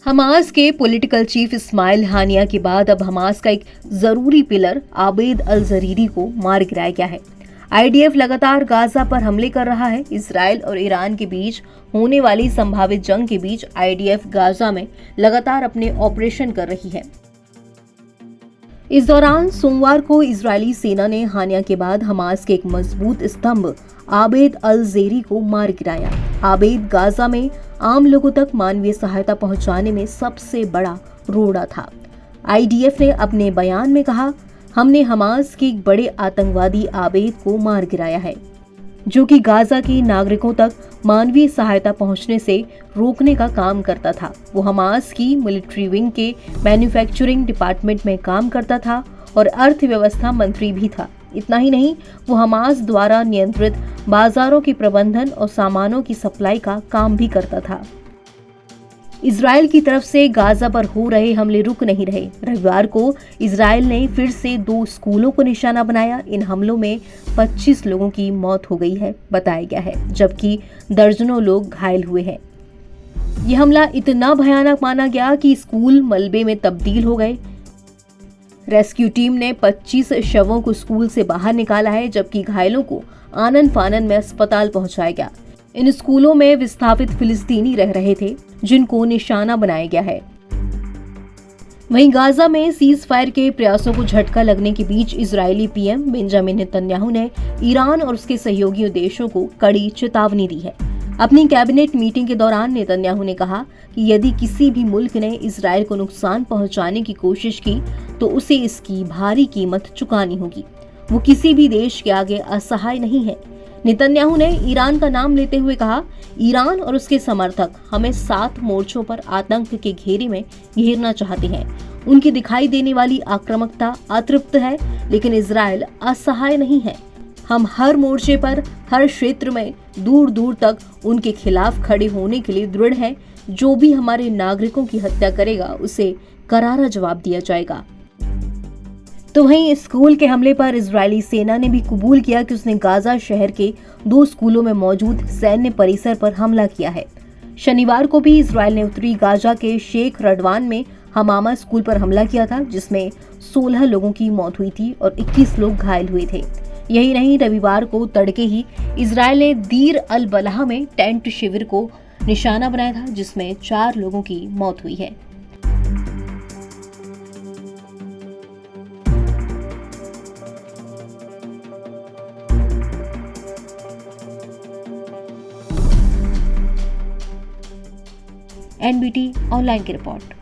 Hamas के political chief Ismail हानिया के बाद अब हमास का एक जरूरी पिलर आबेद अल जरीरी को मार गिराया गया है। आईडीएफ लगातार गाजा पर हमले कर रहा है। इसराइल और ईरान के बीच होने वाली संभावित जंग के बीच आईडीएफ गाजा में लगातार अपने ऑपरेशन कर रही है। इस दौरान सोमवार को इजरायली सेना ने हानिया के बाद हमास के एक मजबूत स्तंभ आबेद अल जेरी को मार गिराया। आबेद गाजा में आम लोगों तक मानवीय सहायता पहुंचाने में सबसे बड़ा रोड़ा था। आईडीएफ ने अपने बयान में कहा, हमने हमास के एक बड़े आतंकवादी आबेद को मार गिराया है, जो कि गाजा के नागरिकों तक मानवीय सहायता पहुंचने से रोकने का काम करता था। वो हमास की मिलिट्री विंग के मैन्युफैक्चरिंग डिपार्टमेंट में काम करता था और अर्थव्यवस्था मंत्री भी था। इतना ही नहीं, वो हमास द्वारा नियंत्रित बाजारों के प्रबंधन और सामानों की सप्लाई का काम भी करता था। इजराइल की तरफ से गाजा पर हो रहे हमले रुक नहीं रहे। रविवार को इजराइल ने फिर से 2 स्कूलों को निशाना बनाया। इन हमलों में 25 लोगों की मौत हो गई है बताया गया है, जबकि दर्जनों लोग घायल हुए हैं। यह हमला इतना भयानक माना गया कि स्कूल मलबे में तब्दील हो गए। रेस्क्यू टीम ने 25 शवों को स्कूल से बाहर निकाला है, जबकि घायलों को आनन फानन में अस्पताल पहुंचाया गया। इन स्कूलों में विस्थापित फिलिस्तीनी रह रहे थे, जिनको निशाना बनाया गया है। वहीं गाजा में सीज फायर के प्रयासों को झटका लगने के बीच इजरायली पीएम बेंजामिन नेतन्याहू ने ईरान और उसके सहयोगी देशों को कड़ी चेतावनी दी है। अपनी कैबिनेट मीटिंग के दौरान नेतन्याहू ने कहा कि यदि किसी भी मुल्क ने इजरायल को नुकसान पहुंचाने की कोशिश की तो उसे इसकी भारी कीमत चुकानी होगी। वो किसी भी देश के आगे असहाय नहीं है। नेतन्याहू ने ईरान का नाम लेते हुए कहा, ईरान और उसके समर्थक हमें 7 मोर्चों पर आतंक के घेरे में घेरना चाहते हैं। उनकी दिखाई देने वाली आक्रामकता अतृप्त है, लेकिन इजरायल असहाय नहीं है। हम हर मोर्चे पर, हर क्षेत्र में दूर दूर तक उनके खिलाफ खड़े होने के लिए दृढ़ हैं। जो भी हमारे नागरिकों की हत्या करेगा उसे करारा जवाब दिया जाएगा। तो वहीं स्कूल के हमले पर इजरायली सेना ने भी कबूल किया कि उसने गाजा शहर के 2 स्कूलों में मौजूद सैन्य परिसर पर हमला किया है। शनिवार को भी इजरायल ने उत्तरी गाजा के शेख रडवान में हमामा स्कूल पर हमला किया था, जिसमें 16 लोगों की मौत हुई थी और 21 लोग घायल हुए थे। यही नहीं, रविवार को तड़के ही इजरायल ने दीर अल बलाह में टेंट शिविर को निशाना बनाया था, जिसमें 4 लोगों की मौत हुई है। एनबीटी ऑनलाइन की रिपोर्ट।